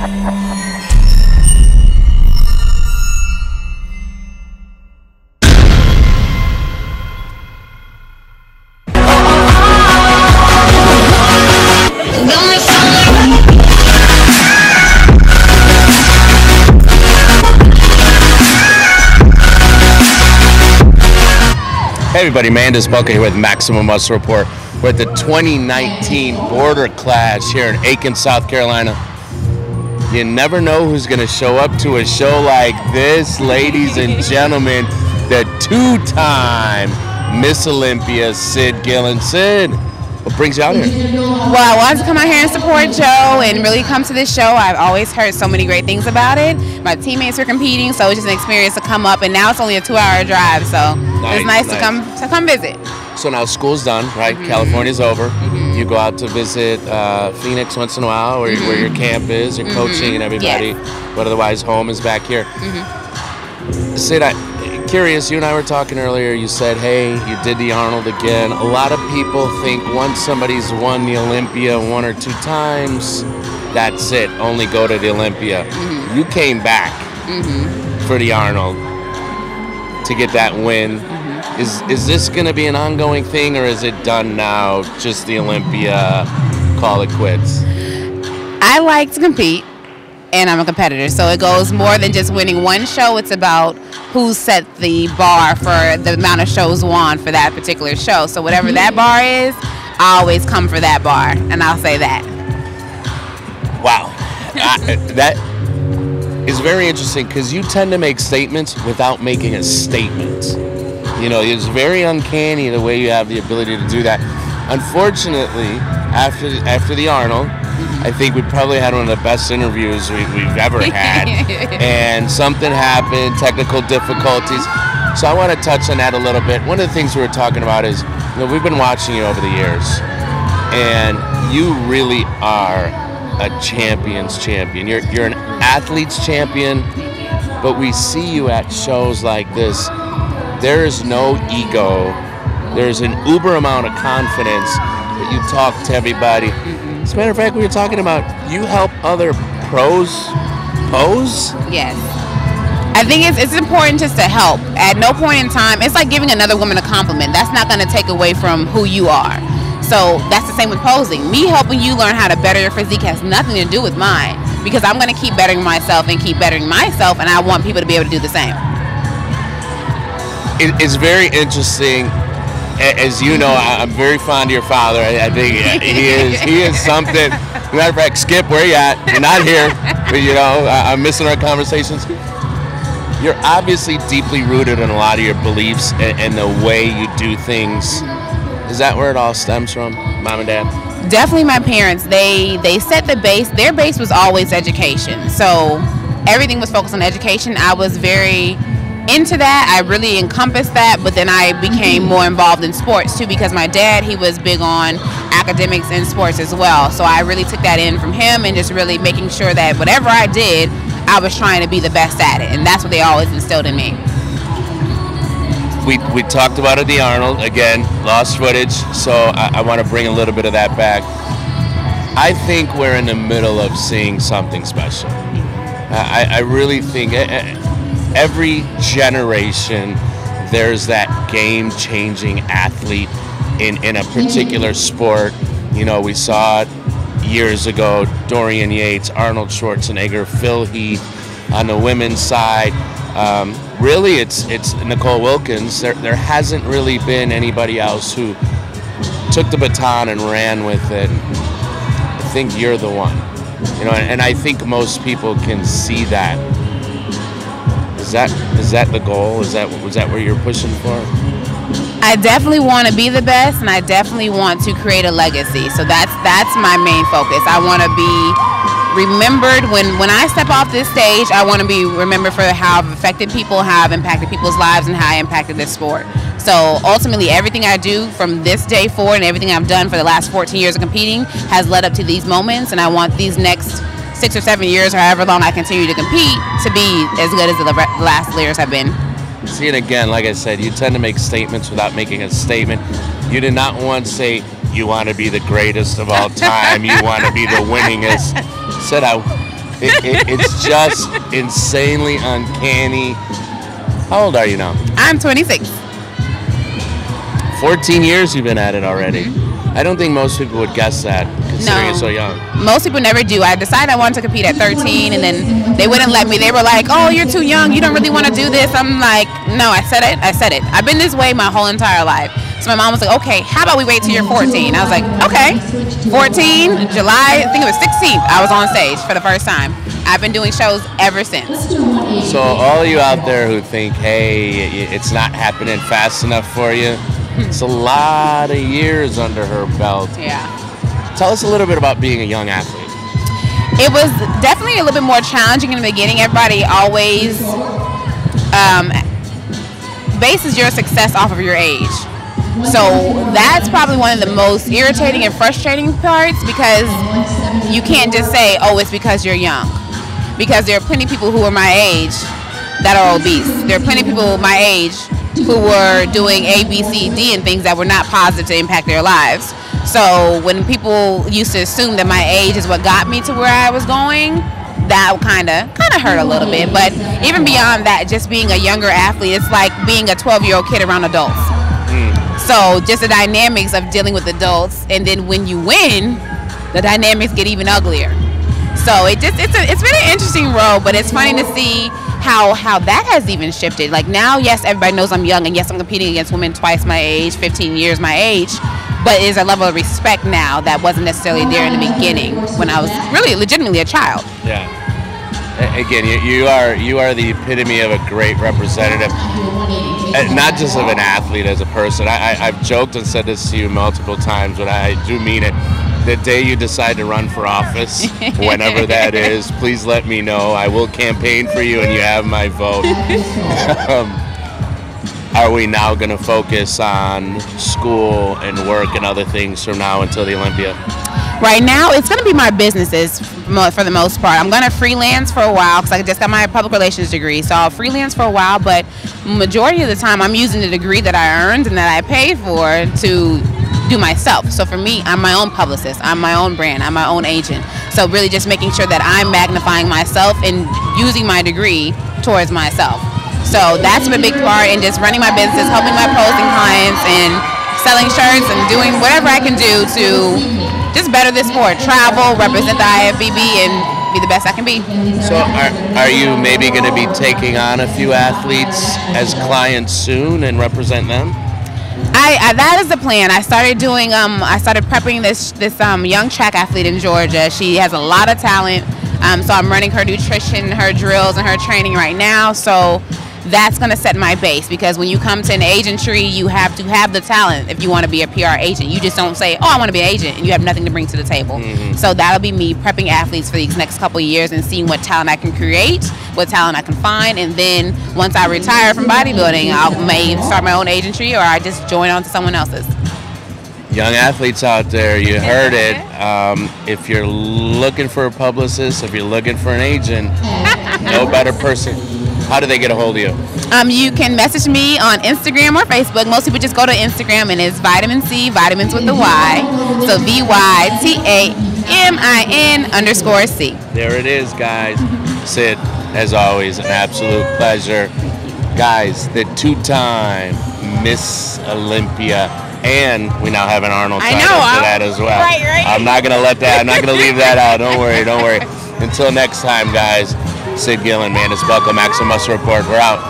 Hey everybody, Mandus here with Maximum Muscle Report. We're at the 2019 Border Clash here in Aiken, South Carolina. You never know who's going to show up to a show like this. Ladies and gentlemen, the two-time Miss Olympia, Sid Gillan. Sid, what brings you out here? Well, I wanted to come out here and support Joe and really come to this show. I've always heard so many great things about it. My teammates are competing, so it's just an experience to come up, and now it's only a 2-hour drive, so it's nice to come visit. So now school's done, right? California's over. You go out to visit Phoenix once in a while, where your camp is, your coaching and everybody, but otherwise home is back here. Sid, curious, you and I were talking earlier, you said, hey, you did the Arnold again. A lot of people think once somebody's won the Olympia 1 or 2 times, that's it, only go to the Olympia. You came back for the Arnold to get that win. Is this going to be an ongoing thing, or is it done now, just the Olympia, call it quits? I like to compete, and I'm a competitor, so it goes more than just winning one show. It's about who set the bar for the amount of shows won for that particular show. So whatever that bar is, I always come for that bar, and I'll say that. Wow. That is very interesting, because you tend to make statements without making a statement. You know, it's very uncanny the way you have the ability to do that. Unfortunately, after the Arnold, I think we probably had one of the best interviews we've ever had. And something happened, technical difficulties. So I want to touch on that a little bit. One of the things we were talking about is, you know, we've been watching you over the years, and you really are a champion's champion. You're an athlete's champion, but we see you at shows like this. There is no ego. There's an uber amount of confidence that you talk to everybody. As a matter of fact, we were talking about you help other pros pose? Yes. I think it's important just to help. At no point in time, it's like giving another woman a compliment. That's not going to take away from who you are. So that's the same with posing. Me helping you learn how to better your physique has nothing to do with mine, because I'm going to keep bettering myself and keep bettering myself, and I want people to be able to do the same. It's very interesting. As you know, I'm very fond of your father. I think he is something. Matter of fact, Skip, where you at? You're not here, but you know, I'm missing our conversations. You're obviously deeply rooted in a lot of your beliefs and the way you do things. Is that where it all stems from, Mom and Dad? Definitely my parents. They set the base. Their base was always education. So everything was focused on education. I was very into that. I really encompassed that, but then I became more involved in sports too, because my dad, he was big on academics and sports as well. So I really took that in from him, and just really making sure that whatever I did, I was trying to be the best at it, and that's what they always instilled in me. We talked about it, the Arnold, again, lost footage, so I want to bring a little bit of that back. I think we're in the middle of seeing something special. I really think every generation there's that game-changing athlete in a particular sport. You know, we saw it years ago, Dorian Yates, Arnold Schwarzenegger, Phil Heath on the women's side. Really, it's Nicole Wilkins. There hasn't really been anybody else who took the baton and ran with it. I think you're the one. You know, and I think most people can see that. Is that the goal? Was that where you're pushing for? I definitely want to be the best, and I definitely want to create a legacy. So that's my main focus. I want to be remembered when I step off this stage. I want to be remembered for how I've affected people, how I've impacted people's lives, and how I impacted this sport. So ultimately, everything I do from this day forward, and everything I've done for the last 14 years of competing, has led up to these moments, and I want these next 6 or 7 years, or however long I continue to compete, to be as good as the last years have been. See, and again, like I said, you tend to make statements without making a statement. You did not once say you want to be the greatest of all time. You want to be the winningest. Said It's just insanely uncanny. How old are you now? I'm 26. 14 years you've been at it already. I don't think most people would guess that, considering you're so young. Most people never do. I decided I wanted to compete at 13, and then they wouldn't let me. They were like, oh, you're too young. You don't really want to do this. I'm like, no, I said it. I've been this way my whole entire life. So my mom was like, okay, how about we wait till you're 14? I was like, okay. 14, July, I think it was 16th, I was on stage for the first time. I've been doing shows ever since. So all of you out there who think, hey, it's not happening fast enough for you, it's a lot of years under her belt. Yeah. Tell us a little bit about being a young athlete. It was definitely a little bit more challenging in the beginning. Everybody always bases your success off of your age. So that's probably one of the most irritating and frustrating parts, because you can't just say, oh, it's because you're young. Because there are plenty of people who are my age that are obese. There are plenty of people my age who were doing A, B, C, D and things that were not positive to impact their lives. So when people used to assume that my age is what got me to where I was going, that kind of hurt a little bit. But even beyond that, just being a younger athlete, it's like being a 12-year-old kid around adults. So just the dynamics of dealing with adults, and then when you win, the dynamics get even uglier. So it's been an interesting road, but it's funny to see how that has even shifted. Like now, yes, everybody knows I'm young, and yes, I'm competing against women twice my age, 15 years my age, but there's a level of respect now that wasn't necessarily there in the beginning when I was really legitimately a child. Yeah. Again, you are the epitome of a great representative, not just of an athlete, as a person. I've joked and said this to you multiple times, but I do mean it. The day you decide to run for office, whenever that is, please let me know. I will campaign for you, and you have my vote. Are we now going to focus on school and work and other things from now until the Olympia? Right now, it's going to be my businesses for the most part. I'm going to freelance for a while because I just got my public relations degree. So I'll freelance for a while, but majority of the time I'm using the degree that I earned and that I paid for to do myself. So for me, I'm my own publicist. I'm my own brand. I'm my own agent. So really just making sure that I'm magnifying myself and using my degree towards myself. So that's been a big part in just running my business, helping my posting clients and selling shirts and doing whatever I can do to just better this sport, travel, represent the IFBB, and be the best I can be. So are you maybe going to be taking on a few athletes as clients soon and represent them? That is the plan. I started doing, I started prepping this young track athlete in Georgia. She has a lot of talent. So I'm running her nutrition, her drills, and her training right now. So that's going to set my base, because when you come to an agentry, you have to have the talent if you want to be a PR agent. You just don't say, oh, I want to be an agent, and you have nothing to bring to the table. So that'll be me prepping athletes for these next couple of years and seeing what talent I can create, what talent I can find, and then once I retire from bodybuilding, I may start my own agentry, or I just join on to someone else's. Young athletes out there, you heard it. If you're looking for a publicist, if you're looking for an agent, no better person. How do they get a hold of you? You can message me on Instagram or Facebook. Most people just go to Instagram, and it's Vitamin C, vitamins with the Y. So VYTAMIN_C. There it is, guys. Sid, as always, an absolute pleasure. Guys, the two-time Miss Olympia, and we now have an Arnold title for that as well. Right. I'm not going to let that, I'm not going to leave that out. Don't worry. Until next time, guys. Sid Gillan, Mandus, Buckle, Maximum Muscle Report. We're out.